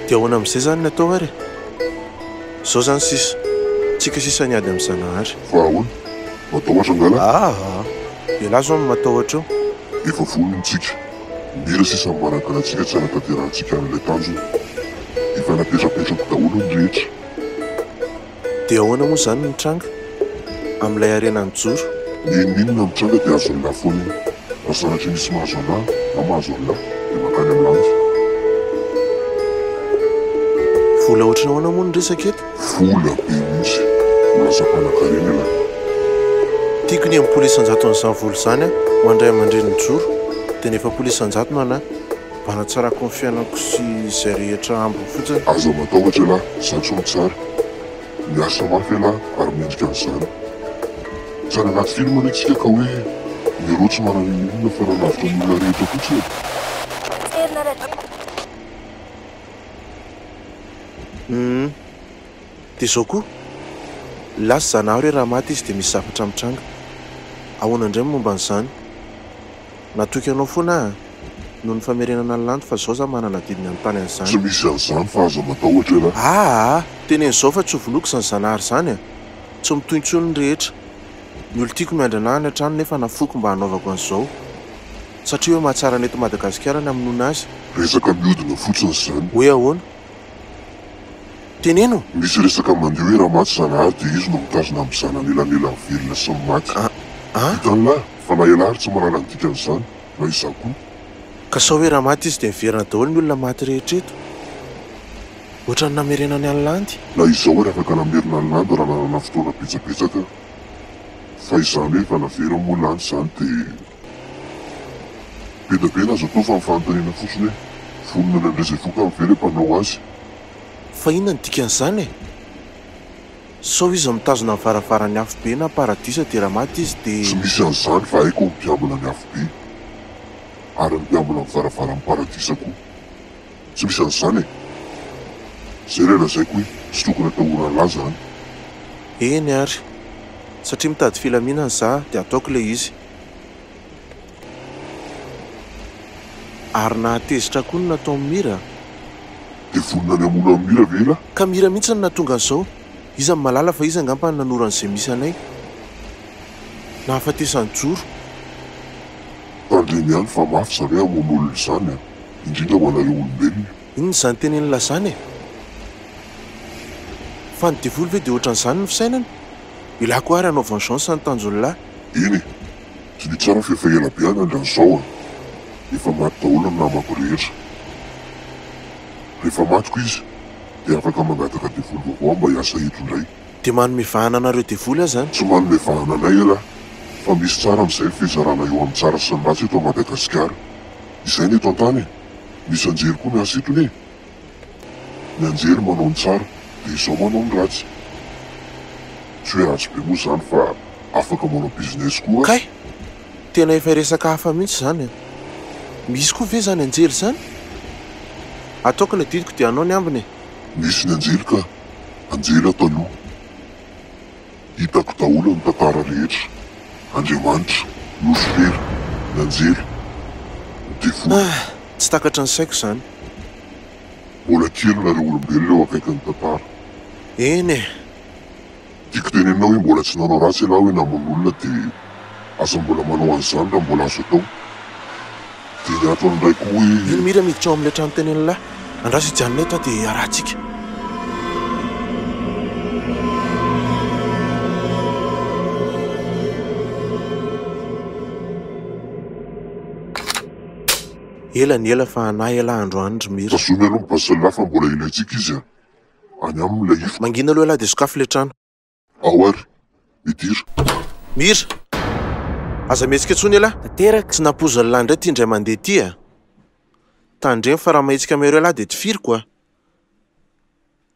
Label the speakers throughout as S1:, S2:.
S1: dia ahoana amin'izay zany natao ary zao zany sisa tsika sisa niady amin'ny Zanahary
S2: fa ahoana matahotra angala
S1: ialahy zao no matahotra eo
S2: efa volontsika mira sisa manankarantsika tsy anatanterantsika an'ilay tanjona efa napetrapetrako daholo ny rehetra
S1: dia ahoana moa zany ny tranga amin'ilay arenany joro
S2: ninninona mitranga dia azo an'lahy foana iny fa sanatry misy mahazo anahy na mahazo an'lahy dia makany amin'landy
S1: vola ohatrany ahoana moa ny resaka eto
S2: vola be mihitsy vola sampanankarena ilahy
S1: tiako ny amin'ny polisan-jato n'izany vola zany a mandray aman-dreniny joro dia nefa polisan-jato no anahy mba natsarako ny fiainako sy izay rehetra ambiny fotsiny
S2: aza matahotra lahy zatso ny tsara miasa mafy alahy ary mendrika an'izany tsara anaty filma antsika ka hoe mirotsy manana inona fa nanavitra ny olona rehetra fotsiny
S1: dia izao koa lasy Zanahary hoe raha maty izy dia misy zavatra mitranga ahoana indray momba an'izany natoky anao foana no ny famerenana ny lanto fa zao za manana didiny amin'ny tany an'izany
S2: tsy misy an'izany fa aza matahotra lahy
S1: tenen'izao fa tsy ho voloko izany Zanahary zany a tsy mitointsony ny rehetra ny olo tiako miandry anahy any an-trano nefa nafoko mba hanaovako an'izao satria hoe mahatsara ny eto Madagasikara ny amin'ona azy
S2: resaka miodina fotsiny izany
S1: hoe ahoana teneno
S2: misy resaka mandeha hoe raha maty Zanahary dia izy no mitazona amin'ny zanan'elanelany velona sy ny maty hitan'lahy fa na ialahy tsy manala ny dikan'izany na izaho koa
S1: ka sao hoe raha maty izy dia miverina daholo ny olona maty rehetra eto ohatrany namerenany any landy
S2: na izao hoe afaka namerina ny landy raha nanana fotoana betsabetsaka fa izany hoe efa navera moa landy izany dia be na azo atao fa mifanontaniana fotsiny hoe vonona nandray izay voka mivera mpanao azy
S1: fa inona ny dikan'izany sao izy mitazona amin'ny varavarany afo be na paradisa dia raha maty izy dia
S2: tsy misy an'izany fa haiko mipiambina ny afo be ary mipiambina amin'ny varavaran'ny paradisa koa tsy misy an'izany zay ray lazaiko hoe tsy tokony atahorana lahy zany
S1: eny ary satria mitady filaminana za dia ataoko ilay izy ary nahatezitra koa no natao amin'ny mira
S2: dia vonona ny amona amin'ny mira ve lahy
S1: ka mira mihitsy ny natonga an'izao iza ny malala fa iza angamba ny nanoran'izay misy anay nahafatesany joro
S2: tandreny ihany fa mafy zany hoe amon'olona izany indrindra ho anareo olombelona
S1: inony izany teneny lazany fa ny devoly ve dia ohatran'izany ny fisainany ilahy koa ary anaovany chance ny tanjololahy
S2: iny tsy ny tsara fefa ela be any andran'izao efa maty daholo ny namako rehetra rehefa matiko izy dia afaka mangataka devoly vaovao mba hiasa eto indray
S1: dia manome vahana anareo devoly azy zany
S2: tsy manome vahana anay lahy fa misy tsara amin'izay fizarana eo amin'ny tsara sy ny ratsy eto Madagasikara izay ny eto an-tany misy anjery koa miasa etony ny anjery manao ny tsara dia izao manao ny ratsy tsy hoe ratsy be moa izany fa afaka manao business koa
S1: kay tena efa resaka hafa mihitsy zany misy koa ve zany anjery zany ataoko ny didiko dia anao ny ambiny
S2: misy ny anjely ka anjely ataloha hitako daholo ny tantara rehetra Andriamanitra Lucifer ny anjely ny devoly
S1: tsy takatra ny saiko zany
S2: mbola kely nareo olombelona eo akaiky ny tantara
S1: eny
S2: tiako tenenao hoe mbola tsy nanao ratsy ialahy hoe namon'olona dia asa mbola manao an'izany raha mbola azo atao dia ny atao an'indray koa hoe
S1: ino mira miditra ao amin'ilay trano tenenolahy andraso hijanona eto dia arahantsika ela ny ela fa anahy ela andro andro mira
S2: tasony aloha mipasalahy fa mbola ilayntsika izy any amin'ilay ifo
S1: mangina aloha elahy dia sokafo le trano
S2: ao ary midira
S1: mira aza mihetsika ntsony elahy
S3: tanteraka
S1: tsy nampozany lahy indray ty indray mandeha ty tandreny fa raha mahetsika amin'ireo elahy dia tifiriko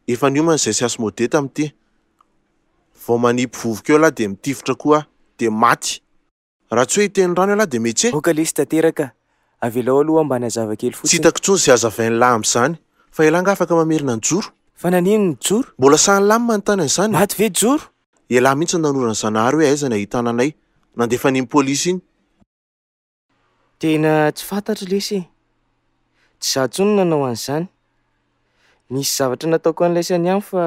S1: efa niomana izay sy asy mode tamin'ity vao manipy vovokeo elahy dia mitifitra koa dia maty raha tsy hoe hiteny rano elahy dia metsy
S3: vokaly izy tanteraka avelao aloha mba nazava kely
S1: tsy
S3: fotsiny
S1: hitako ntsony izay azavain'ny lahy amin'izany fa elahy nga afaka mamerina ny joro
S3: fa nanino ny joro
S1: mbola sahany lahy manontany an'izany
S3: maty ve joro
S1: elahy mihitsy ny nanorany Zanahary hoe aiza ny ahitana anay nandefa ny polisy iny
S3: Tena tsy fantatro lesy. Tsy za tsony nanao an'izany. Misy zavatra nataoko an'ilay sany ihany fa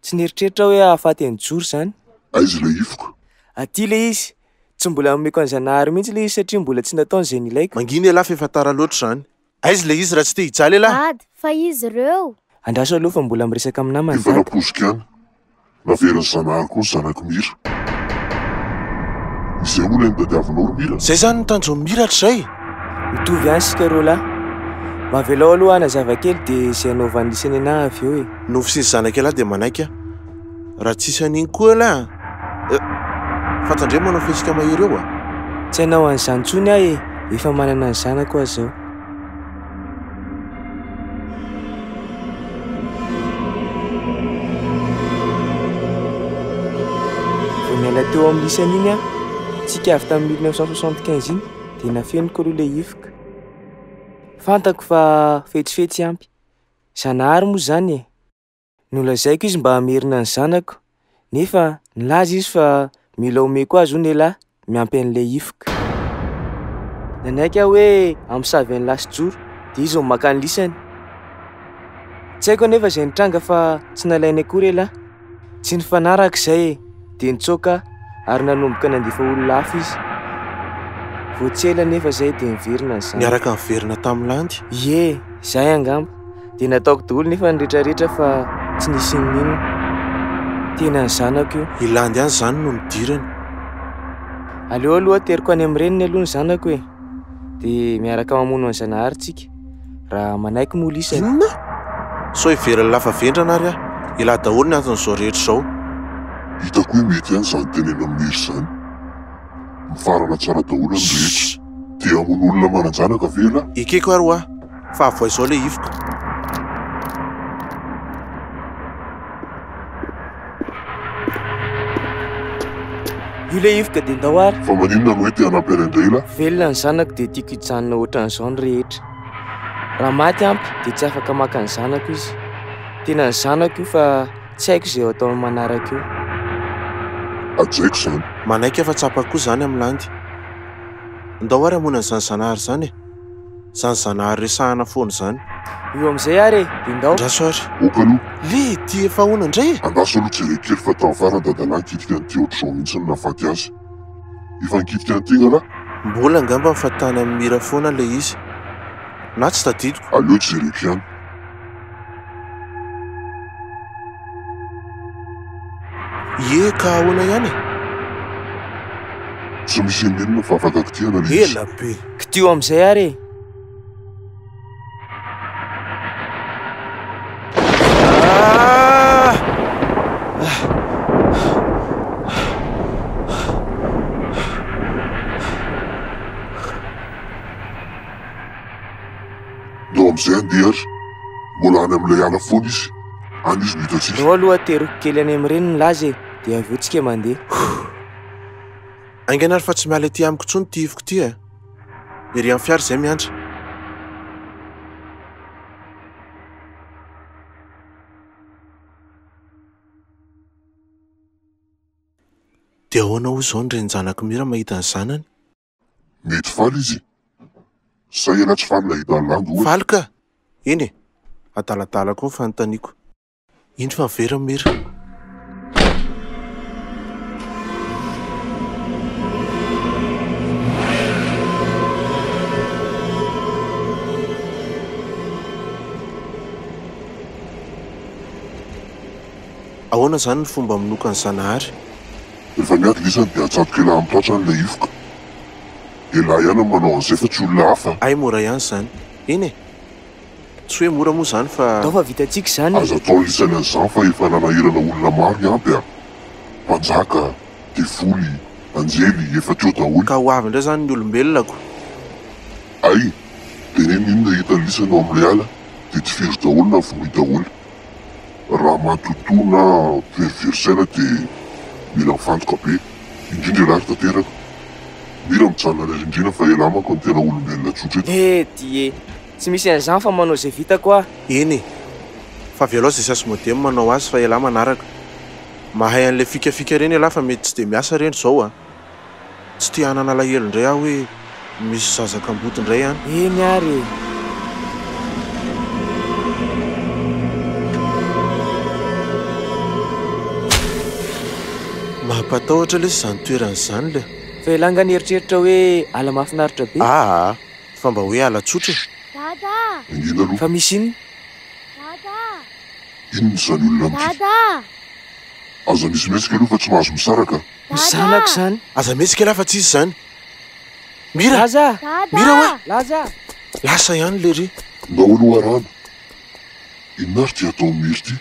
S3: tsy nieritreritra hoe hahafaty any Joro zany.
S2: Aiza ilay ifoka?
S3: Aty le izy. Tsy mbola omeko an'Zanahary mihitsy le izy satria mbola tsy nataony izay nilaiko.
S1: Manginy lahy fefantara loatra zany. Aiza le izy raha tsy te hijaly lahy?
S4: Dady, fa izy ireo.
S3: Andraso aloha fa mbola miresaka amin'ny namany
S2: Efa
S3: dady.
S2: naposika ihany. Naveriny Zanahary koa ny zanako Mira. Izay moa ilay nitadiavinao ry Mira.
S1: Zay zany nitandro miratra zay.
S3: Mitovy ihany sika roa lahy. Mahavelao aloha ana zavakely dia izay anaovan'ny isany anahy avy eo e.
S1: Nofo sy ny zanaka lahy dia manaiky a. Raha tsisy an'iny koa lahy. Fantandre manao fesika mahery eo a.
S3: Tsy hanao an'izany tsony aho e. Efa manana ny zanako aho zao. Vao miala teo amin'ny isany iny aho, tsika avy tamin'ny 1975 iny dia nafeniko aloha ilay ifoka. Fantako fa fetsifetsy ampy. Zanahary moa zany e. Nolazaiko izy mba hamerina ny zanako. Nefa nilaza izy fa mila omeko azy hono lahy miampy an'ilay ifoka. Nanaiky aho hoe amosavy an'ny lasy Joro dia izy maka ny lisany. Tsy haiko anefa izay nitranga fa tsy nalainy akory lahy. Tsy nifanaraka izay e. Dia nitsoaka ary nanomboka nandefa olona hafa izy. Vao tsy ela nefa izay dia niverina ny zanako.
S1: Niaraka niverina tamin'ny landy.
S3: Ie, izay angamba. Dia nataoko daholo nefa ny rehetrarehetra fa tsy nisy ninona. Tena ny zanako io.
S1: I landy ihany zany no nidirany.
S3: Aleo aloha teriko any amin'ny reniny aloha ny zanako e. Dia miaraka mamono ny Zanahary tsika. Raha manaiky moa lisany.
S1: Inona? So iverany lafa vendrana ary a. Ila daholo ny aton'izao rehetra izao.
S2: Hitako hoe mety ihany izany tenena amin'ny hery izany. Mifarana tsara daholo amin'ny rehetra. Dia hamono olona mananjanaka ve lahy?
S1: Ikeko ary hoa. Fa avoa izao ilay ifoka.
S3: Io ilay ifoka dia ndao ary.
S2: Fa maninona no hoe te hanampy any indray lahy?
S3: Velona ny zanako dia tiako hijanona ohatran'izao ny rehetra. Raha maty ampy dia tsy afaka maka ny zanako izy. Tena ny zanako io fa tsy haiko izay ataony manaraka io.
S2: Ajaiko izany.
S1: Manaiky efa tsapako koa zany amin'ny landy. Ndao ary hamono an'izany Zanahary zany e. Zany Zanahary resahana foana zany.
S3: Io amin'izay ary e, dia ndao.
S1: Andraso ary.
S2: Oka aloha.
S1: Le ty efa hono indray.
S2: Andaso aloha jerena kely fa tamin'ny farany dadalahy nikitika an'ity ohatr'izao mihitsy ny nafaty azy. Efa nikitika an'ity lahy?
S1: Mbola angamba mifatana amin'ny Mira foana ilay izy. Na tsy tadidiko.
S2: Aleo jereko ihany.
S1: Ie ka ahoana ihany e.
S2: Tsy misy inona fa afaka kitihana ilay izy.
S1: Ela be.
S3: Kitio amin'izay ary e.
S2: Ndao amin'izay andeha ary. Mbola any amin'ilay ala foana izy. Any izy no hitatsika.
S3: Ndao aloha teriko kely any amin'ny reniny laza e. Dia avy eo tsika mandeha.
S1: Aingana ary fa tsy miala ety amiko intsony ty ifoko ty e. Ery amin'ny fiara izay miantra. Dia ahoana ho izao ny renjanako Mira mahita ny zanany?
S2: Mety faly izy. Sa ela tsy faly nahita ny landy ohatra.
S1: Faly ka. Eny e. Adaladala koa ny fanontaniako. Iny fa miverina Mira. Ahoana zany ny fomba minoka ny Zanahary?
S2: Rehefa miady lisany dia atsatoka elahy mitoatra an'ilay ifoka. Elahy ihany ny manao an'izay fa tsy olona hafa.
S1: Ay mora ihany zany. Eny e. Tsy hoe mora moa zany fa...
S3: Ndao fa vitantsika izany e.
S2: Aza atao lisany an'izany fa efa nanahirana olona maro ny ampy a. Mpanjaka, devoly, anjely, efa teo daholo.
S1: Ka ho avy indray zany ny olombelonako.
S2: Ay, tenen'inona hita ny lisany ao amin'ilay ala dia tsy firy daholo na vonohy daholo. Raha matotoa na veriversaina dia mila mifantoka be. Indrindra lahy tanteraka. Mira mijanona ny rindrina fa elahy manko ny tena olombelona tsotra eto.
S3: Die. Tsy misy an'izany fa manao izay vitako aho.
S1: Eny e. Fa velao izay sasy modemo manao azy fa elahy manaraka. Mahay an'ilay fikafika reny elahy fa mety tsy dia miasa reny izao a. Tsy tia hanana alahelo indray aho hoe misy zazakam-boto indray any.
S3: Eny ary
S1: mampatahotra le zany toeran'izany le.
S3: fa ilangany eritreritra hoe ala mahafinaritra be.
S1: Fa mba hoe ala tsotra.
S2: Ingina aloha.
S3: Fa misy inona?
S2: Inona izany olona mity? Aza misy metsika aloha fa tsy mahazo misaraka.
S3: Misanako zany.
S1: Aza metsika lafa tsy izy zany. Mira!
S3: Laza!
S1: Mira hoe!
S3: Laza!
S1: Lasa ihany le ry.
S2: Ndao aloha arana. Inona ary ty atao miry ty?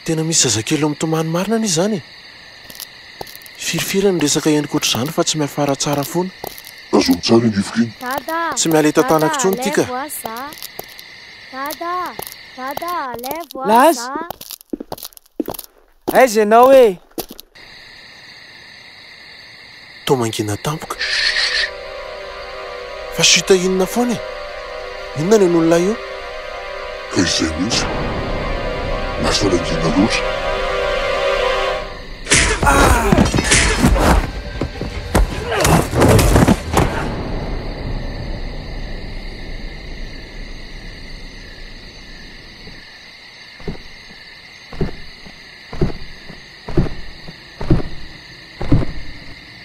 S1: Tena misy zazakely eo mitomany marina ny izany. Firifira ny resaka endrika ohatr'izany fa tsy miafara tsara foana.
S2: Tazomy tsara inivoka iny.
S1: Tsy miala eto tanako intsony tika.
S3: Laza! Aiza ianao e?
S1: Tao mangina tampoka. Fa sita inona foana e? Inona ny olona io?
S2: Ka izay mihitsy. Lasa nangina loatra.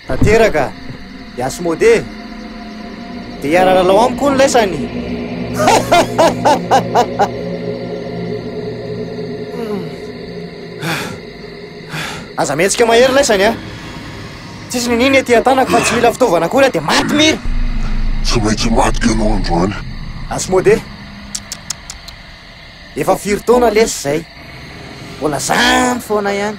S4: Tanteraka, Yasy Modé. Dia hiara-lalao amiko ny laisany. Aza mihetsika mahery laisany a. Tsisy nininy ety an-tanako fa tsy mila fitaovana akory dia maty mira.
S2: Tsy maintsy matika ianao androany.
S4: Yasy Modé. Efa 4 taona lesy zay. Mbola zany foana ihany.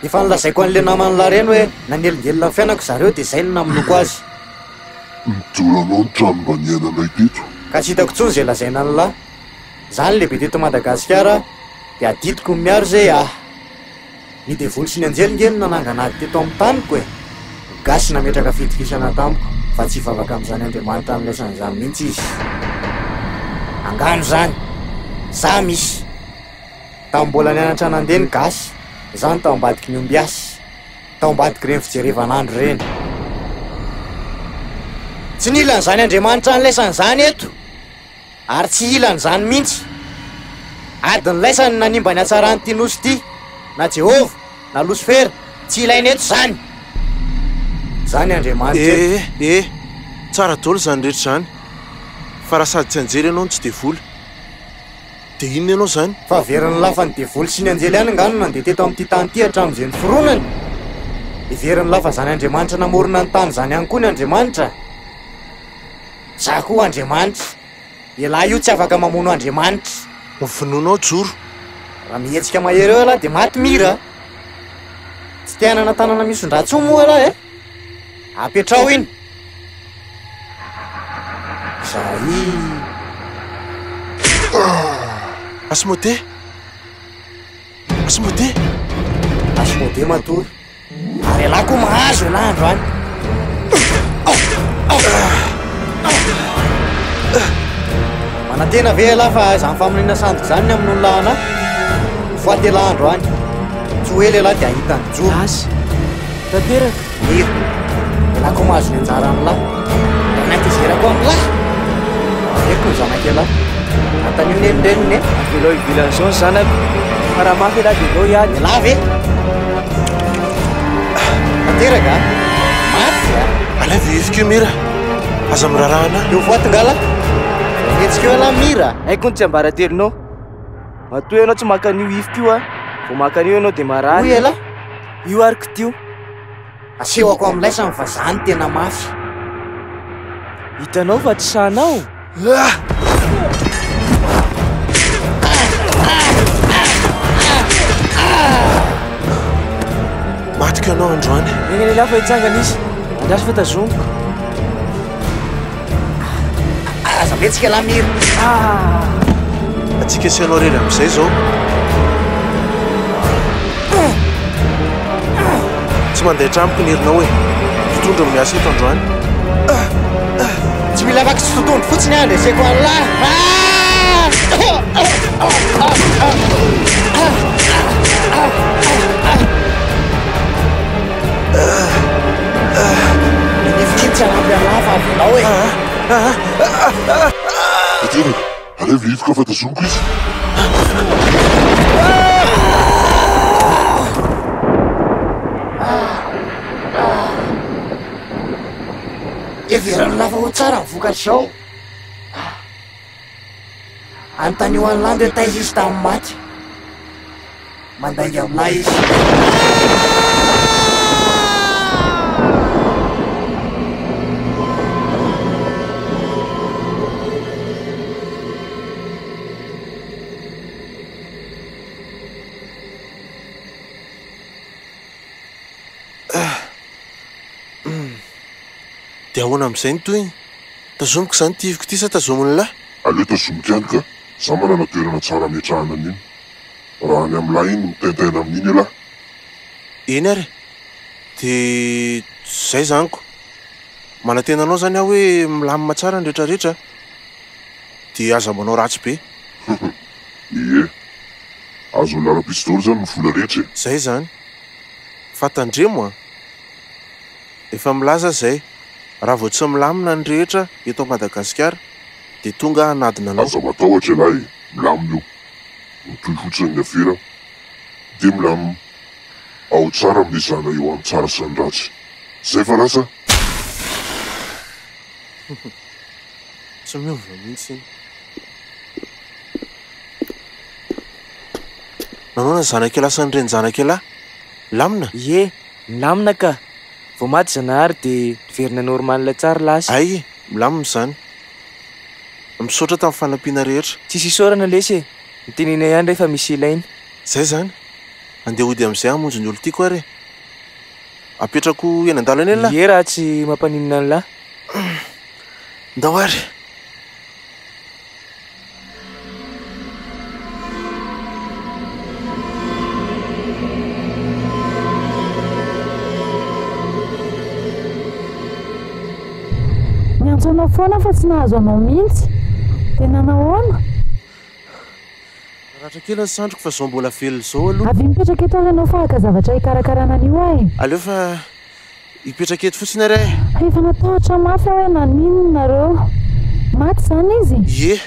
S4: Efa nilazaiko an'le namany lareny hoe nanelingelina ny fiainako zareo dia izay no naminoko azy.
S2: Nidoranao ny trano mba niainanay teto.
S4: Ka tsy hitako intsony izay lazaina ny lahy. Zany lehibe teto Madagasikara dia adidiko ny miaro zay ny devoly sy ny anjelingely nananganady teto amin'ny taniko e. Gasy nametraka fitikisana tamiko fa tsy hivavaka amin'izany Andriamanitra amin'ilaisan'izany mihitsy izy. Angano zany. Za misy. Tamin'ny mbola nianatra nandeny gasy. Zany tao ambadiky ny ombiasy. Tao ambadiky reny fijerevan'andro reny. Tsy nilan'izany Andriamanitra an'ilaisan'izany eto. Ary tsy ilan'izany mihitsy. Adiny laisany nanimba ny hatsarany ty nosy ty. Na Jehova, na Lucifer, tsy ilainy eto zany. Zany Andriamanitra.
S1: Tsara daholo zany rehetra zany. Fa raha sady tsy anjely ianao no tsy devoly. Dia inona ianao zany?
S4: Fa veriny lafa ny devoly sy ny anjely ihany ngano nandeha teto amin'ity tany ty hatramin'izay ny foronany. Veriny lafa zany Andriamanitra namorona ny tany zany ihany koa ny Andriamanitra. Za koa Andriamanitra. Ilahy io tsy afaka mamono Andriamanitra.
S1: Mifinoanao joro.
S4: Raha mihetsika mahery eo alahy dia maty mira. Tsy te hanana tanana misondratsy moa alahy e. Apetrao iny. Zay.
S1: Yasy Modé. Yasy Modé.
S4: Yasy Modé matory. Ary alahy koa mahazo alahy andro any. Manantena ve alahy fa izany faminina sandoko zany ny amin'ny olona anahy. Mifaty alahy andro any. Tsy ho ela alahy dia ahita ny joro.
S3: Laza! Tanteraka!
S4: Mira. Alahy koa mahazo ny anjara amin'lahy. Da nankizerako amin'lahy. Eko ny zanaka alahy. Antanio nenindreniny e.
S3: Avelao ivilan'izao ny zanako. Fa raha mafy alahy dia alao ihany.
S4: Alahy ve? Tanteraka a. Maty a.
S1: Alay vihivika io Mira. Aza mirarahana.
S4: Eo voatongala. Mihetsika eo alahy Mira.
S3: Haiko ny tsy ambaratelonao. Matoa ianao tsy maka an'io ifika io a. Vao maka an'io ianao dia marary.
S4: Hoy alahy.
S3: Io ariko tio.
S4: Asehoko amin'laisany fa zany tena mafy.
S3: Hitanao fa tsy sanao.
S1: Matika ianao androany.
S3: Egny lehilahy fa hitsangana izy. Andraso fa tazomiko.
S4: Aza mihetsika alahy Mira.
S1: Atsika asianao rery amin'izay zao. Tsy mandeha tramiko ny herinao hoe totondro miasa eto androany.
S4: Tsy mila vaky tsy totondro fotsiny andro eseko an'lahy. Ninifikiny tsy anampy an'lahy fa avelao e. iveriny lafa ho tsara mivokatra zao anontany eo an'lany de taizy izy tamin'ny maty mandaingy aminay izy
S1: de ahoana amin'izay ny toy tazomiko zany ty iviko ty sa tazominy lahy
S2: aleo tazomiko ihany ka za manana toerana tsara miatrahana an'iny raha ny am'lahy iny mitaintaina amin'iny lahy
S1: eny ary de zay zaniko manatenanao zany aho hoe milamina tsara ny rehetrarehetra de aza manao ratsy be
S2: ie azo lara-pistoly zany ny vola rehetra
S1: zay zany fatandremo a efa milaza zay raha vao tsy milamina ny rehetra eto Madagasikara de tonga anadina anao
S2: aza matahotra lahy milamina io mitohy fotsiny ny afera de milamina ao tsara milezana eo amin'ny tsara sy ny ratsy zay fa lasa
S1: tsy miova mihitsy iny nanao na zanakelahy sy ny reny zanakelahy lamina
S3: ie milamina ka vao maty Zanahary de verina normale tsara lasy
S1: ay milamina zany misaotra tamin'ny fanampiana rehetra
S3: tsisy isaorana lesy e mitenena ihany rehefa misy ilainy
S1: zay zany andeha hody amin'izay hamonjy ny olo tiako ary apetrako eny an-dalana eny lahy
S3: ie raha tsy mampaninina ny lahy
S1: ndao ary
S5: niantso anao foana fa tsy nahazo anao mihitsy tena nahoana
S1: rahatra kely ny sandroko fa zao mbola velona zao aloha
S5: avy mipetraka eto ary anao fahaka zavatra hikarakarana an'io ahy
S1: aleo fa hipetraka eto fotsiny ary
S5: efa natahotra mafy aho hoe nanino nareo maty zany izy
S1: ie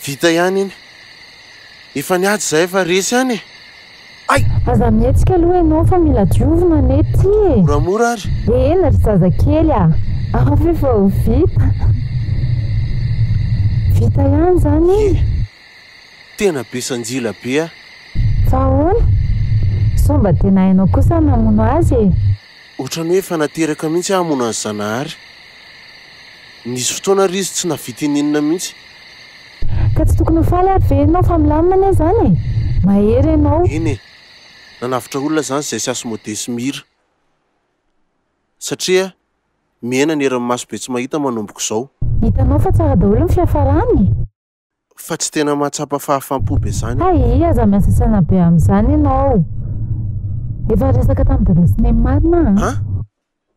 S1: vita ihany iny efa niady zay efa resy ihany ay
S5: aza mihetsika aloha ianao fa mila diovina nety e
S1: moramora ary
S5: eny ry zazakely a afy efa ho vita vita ihany zany
S1: tena be sanjila be a
S5: fa ahoana so mba tena hainao kosa namono azy e
S1: ohatrany hoe efa nateraka mihitsy hamono any Zanahary nisy fotoana ry izy tsy navita ininona mihitsy
S5: ka tsy tokony ho faly ary ve ianao fa milamina anie zany e mahery ianao
S1: eny e nanavitra olona zany zay sy aso modesy mira satria miaina ny eran'ny maso be tsy mahita manomboko zao
S5: hitanao fa tsara daholo ny fiafarany
S1: fa tsy tena mahatsapa fahafam-po be zany
S5: ay aza miasasana be amin'izany ianao efa resaka tamin'ny dada sy neny marina
S1: ha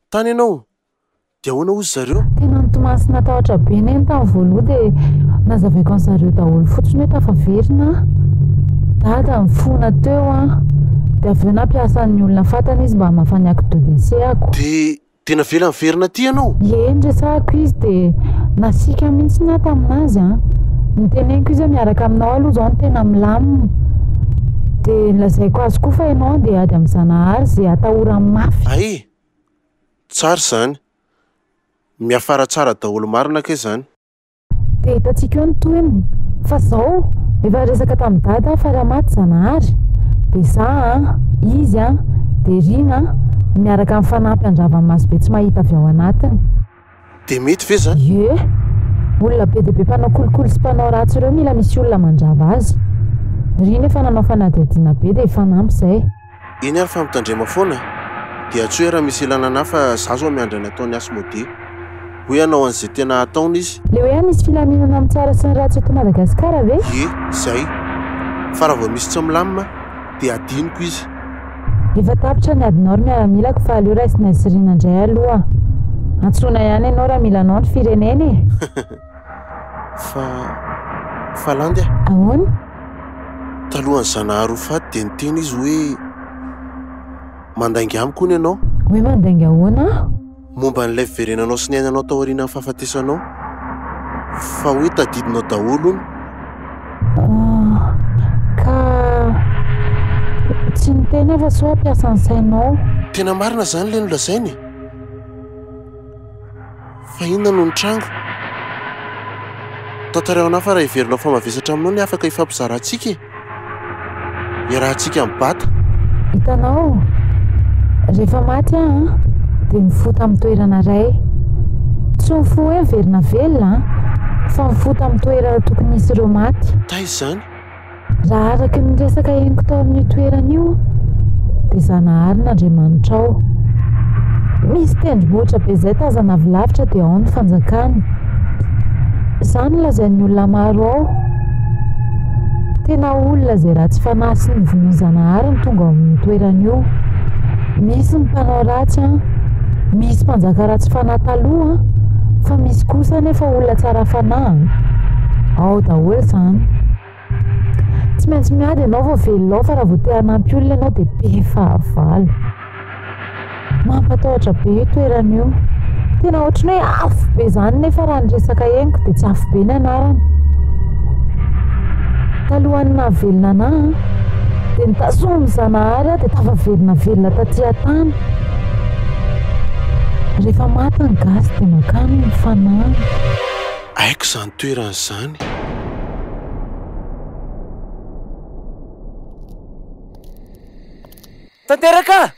S1: tany ianao de ahoana ozy zareo
S5: tena nitomasy natahotra be neny tamin'ny voaloha de nazavaiko an' zareo daholo fotsiny hoe tafaverina dada mifona teo a de avy eo nampiasan'ny olona fantana izy mba hamafaniako dodese ako
S1: de tena vela miverina ty ianao
S5: eny resahako izy de nasika mihitsy na taminazy a niteneniko izy hoe miaraka aminao aloha zao no tena milamina de nilazaiko azy koa fa ianao de ady amin'ny Zanahary zay atahorany mafy
S1: ay tsara zany miafara tsara daholo marina ke zany
S5: de hitantsika eo ny toeny fa zao efa resaka tamin'ny dada fa raha maty Zanahary de za a izy a de rina miaraka amin'ny fanampy andravany maso be tsy mahita avy ao anatiny
S1: de mety ve zany
S5: ie olona be de be mpanao kolikoly sy mpanao ratsy ireo mila misy olona mandrava azy rina efa nanao fanadihadiana be de fanampy zay
S1: eny ary fa mitandrema foana de atso hoe raha misy ilana anahy fa za zao miandra ny ataony Asmodee hoe anao an'izay tena ataony izy
S5: le hoe misy filaminana amin'ny tsara sy ny ratsy eto Madagasikara ve
S1: ie zay fa raha vao misy tsy milamina de adiniko izy
S5: efa tapitra ny adinao ry miaramilako fa aleo raisina sy rina indray aloha antsoina ihany ianao raha milanao ny fireneny
S1: fa landy a
S5: ahoana
S1: talohany Zanahary ho faty de niteny izy hoe mandaingy amiko ny ianao
S5: hoe mandaingy ahoana
S1: momba n'ilay fiverenanao sy ny ainanao tao aorianan'ny fahafatesanao fa hoe tadidinao daholo ony
S5: ka tsy niteny afa so ampiasa ny sainao
S1: tena marina zany le nolazainy Fa inona no ny trango? Tantarao fa raha iverinao fa mavesatra aminao ny afaka ifampizarantsika. Iarahantsika amin'ny bata.
S5: Hitanao, rehefa maty aho dia mifoto amin'ny toerana iray. Tsy mifoha hoe miverina velona fa mifoto amin'ny toerana tokony misy ireo maty.
S1: Taiza izany?
S5: Raha araka ny resaka henoko tao amin'ny toerana io dia Zanahary n'Andriamanitra ao. Misy tendrombohitra be izay tazana avy lavitra dia ao ny fanjakany. Izany lazain'ny olona maro ao. Tena olona izay raha tsy fanahy ny vonoa Zanahary ny tonga ao amin'ny toerana io. Misy ny mpanao ratsy misy mpanjaka ratsy fanahy taloha fa misy kosa nefa olona tsara fanahy. Ao daholo izany. Tsy maintsy miady ianao vao velonao fa raha vao te hanampy olona ianao dia be fahavalo. Mampatahotra be io toerana io. Tena ohatrany hoe afo be izany nefa raha ny resaka henoko dia tsy afo be ny anarany. Talohan'ny nahavelona anahy dia nitazomy Zanahary dia tafavelona velona taty an-tany. Rehefa maty ny gasy dia makany ny fanahy.
S1: Haiko izany toerana izany.
S3: Tanteraka!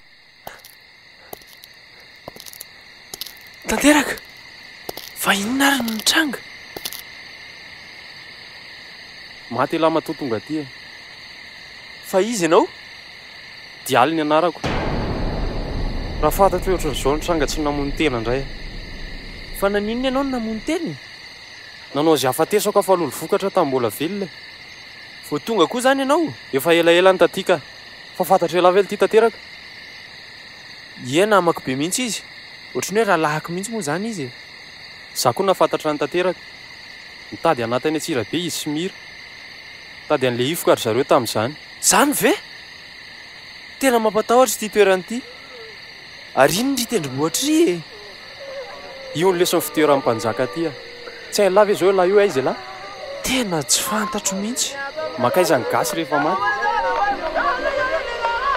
S3: Tanteraka! Fa inona ary ny tranga?
S6: Maty lama tonga aty. Fa izy ianao? Dialy ny anarako. Raha fantatro hoe ohatran'izao ny tranga tsy namono tena indray.
S3: Fa naninona ianao no namono tena?
S6: Nanao izay hafatesako fa lolo vokatra tamin'ny mbola velona.
S3: Vao tonga koa izany ianao?
S6: Efa elaela ny tatika. Fa fantatra ela vely ity tanteraka.
S3: Iena amako be mihitsy izy. Ohatrany hoe raha lahako mihitsy moa izany izy.
S6: Za koa nafantatra ny tanteraka. Nitady anatiny Antsirabe izy sy Mira. Tady an'ilay ifoka ary zareo tamin'izany.
S3: Izany ve? Tena mampatahotra ity toerana ity. Ary ino ny tendrombohitra ry?
S6: Io ny leson'ny fitoeran'ny mpanjaka aty. Tsy hain lava izao lahy io aiza lahy?
S3: Tena tsy fantatro mihitsy.
S6: Makaiza ny gasy rehefa maty.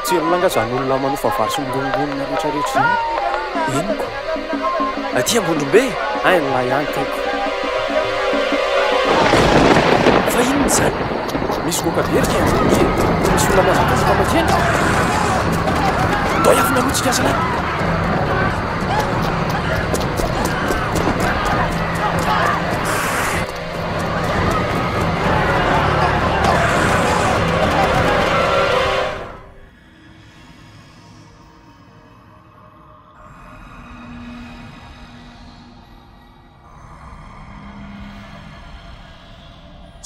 S6: Tsy langa izany olona manofa vary sy mbonibonina rehetrarehetra izany.
S3: Eniko? Aty Ambondrombe?
S6: Ay ny lahy ihany taiko.
S3: Fa inona izany?
S6: Misy goka berika misy olona mazakazaka makena.
S3: Ndao iafina lotsika aza lahy.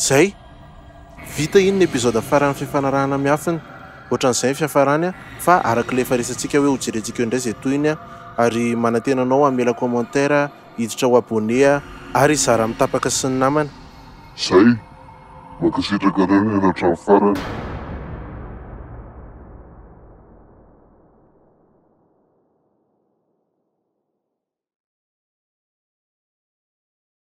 S1: Zay vita iny ny episode farany fifanarahana miafiny. Ohatran'izay ny fiafarany fa arak'ilay efa resantsika hoe hojerentsika eo indray izay toyiny ary manantenanao amela commentaire, hiditra ho abonné ary zara mitapaka sy ny namana.
S2: Zay mankasitraka reny eny hatramin'ny farany.